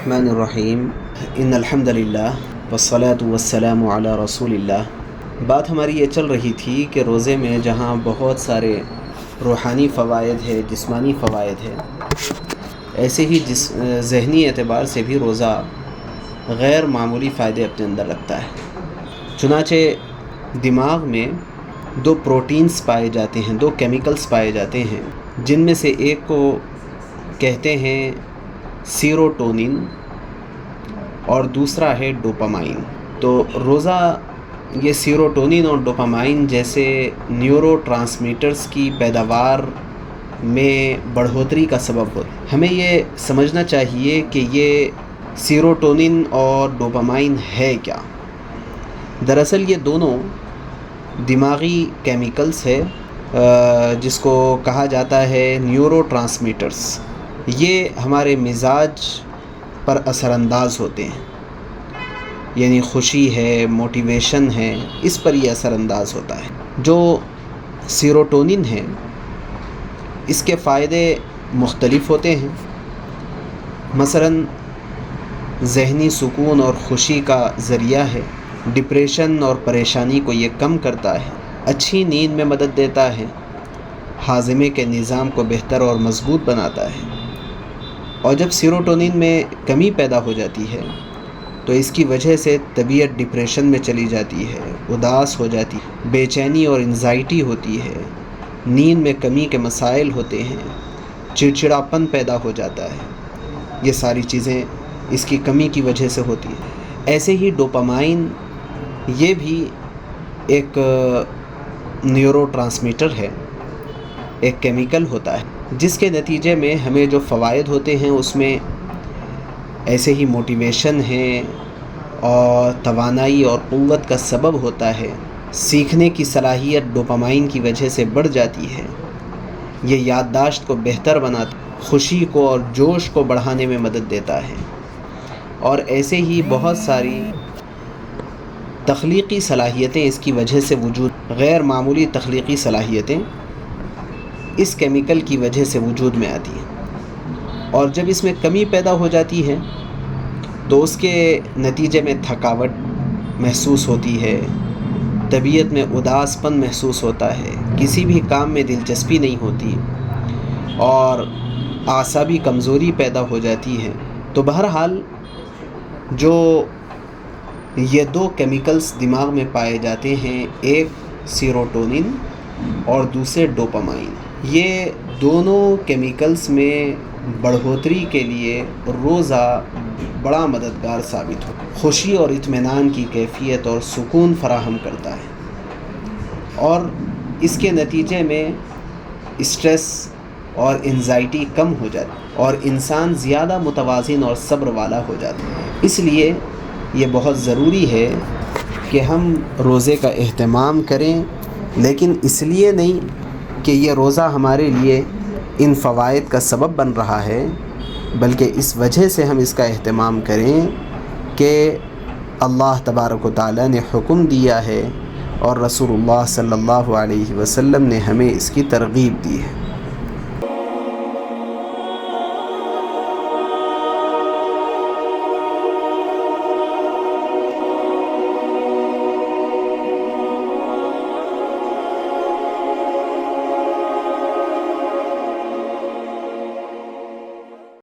الرحمن الرحیم ان الحمد للہ والصلاة والسلام علی رسول اللہ۔ بات ہماری یہ چل رہی تھی کہ روزے میں جہاں بہت سارے روحانی فوائد ہے، جسمانی فوائد ہے، ایسے ہی ذہنی اعتبار سے بھی روزہ غیر معمولی فائدے اپنے اندر رکھتا ہے۔ چنانچہ دماغ میں دو پروٹینز پائے جاتے ہیں، دو کیمیکلز پائے جاتے ہیں، جن میں سے ایک کو کہتے ہیں سیروٹونین اور دوسرا ہے ڈوپامائن۔ تو روزہ یہ سیروٹونین اور ڈوپامائن جیسے نیورو ٹرانسمیٹرز کی پیداوار میں بڑھوتری کا سبب ہوتا ہے۔ ہمیں یہ سمجھنا چاہیے کہ یہ سیروٹونین اور ڈوپامائن ہے کیا۔ دراصل یہ دونوں دماغی کیمیکلز ہے جس کو کہا جاتا ہے نیورو ٹرانسمیٹرز۔ یہ ہمارے مزاج پر اثر انداز ہوتے ہیں، یعنی خوشی ہے، موٹیویشن ہے، اس پر یہ اثر انداز ہوتا ہے۔ جو سیروٹونین ہے اس کے فائدے مختلف ہوتے ہیں، مثلاً ذہنی سکون اور خوشی کا ذریعہ ہے، ڈپریشن اور پریشانی کو یہ کم کرتا ہے، اچھی نیند میں مدد دیتا ہے، ہاضمے کے نظام کو بہتر اور مضبوط بناتا ہے۔ اور جب سیروٹونین میں کمی پیدا ہو جاتی ہے تو اس کی وجہ سے طبیعت ڈپریشن میں چلی جاتی ہے، اداس ہو جاتی ہے، بے چینی اور انزائٹی ہوتی ہے، نیند میں کمی کے مسائل ہوتے ہیں، چڑچڑاپن پیدا ہو جاتا ہے۔ یہ ساری چیزیں اس کی کمی کی وجہ سے ہوتی ہیں۔ ایسے ہی ڈوپامائن یہ بھی ایک نیورو ٹرانسمیٹر ہے، ایک کیمیکل ہوتا ہے جس کے نتیجے میں ہمیں جو فوائد ہوتے ہیں اس میں ایسے ہی موٹیویشن ہے اور توانائی اور قوت کا سبب ہوتا ہے۔ سیکھنے کی صلاحیت ڈوپامائن کی وجہ سے بڑھ جاتی ہے، یہ یادداشت کو بہتر بناتا ہے، خوشی کو اور جوش کو بڑھانے میں مدد دیتا ہے، اور ایسے ہی بہت ساری تخلیقی صلاحیتیں اس کی وجہ سے غیر معمولی تخلیقی صلاحیتیں اس کیمیکل کی وجہ سے وجود میں آتی ہیں۔ اور جب اس میں کمی پیدا ہو جاتی ہے تو اس کے نتیجے میں تھکاوٹ محسوس ہوتی ہے، طبیعت میں اداس پن محسوس ہوتا ہے، کسی بھی کام میں دلچسپی نہیں ہوتی اور اعصابی کمزوری پیدا ہو جاتی ہے۔ تو بہرحال جو یہ دو کیمیکلز دماغ میں پائے جاتے ہیں، ایک سیروٹونین اور دوسرے ڈوپامائن، یہ دونوں کیمیکلز میں بڑھوتری کے لیے روزہ بڑا مددگار ثابت ہو، خوشی اور اطمینان کی کیفیت اور سکون فراہم کرتا ہے، اور اس کے نتیجے میں اسٹریس اور انزائٹی کم ہو جاتی ہے اور انسان زیادہ متوازن اور صبر والا ہو جاتا ہے۔ اس لیے یہ بہت ضروری ہے کہ ہم روزے کا اہتمام کریں، لیکن اس لیے نہیں کہ یہ روزہ ہمارے لیے ان فوائد کا سبب بن رہا ہے، بلکہ اس وجہ سے ہم اس کا اہتمام کریں کہ اللہ تبارک و تعالیٰ نے حکم دیا ہے اور رسول اللہ صلی اللہ علیہ وسلم نے ہمیں اس کی ترغیب دی ہے۔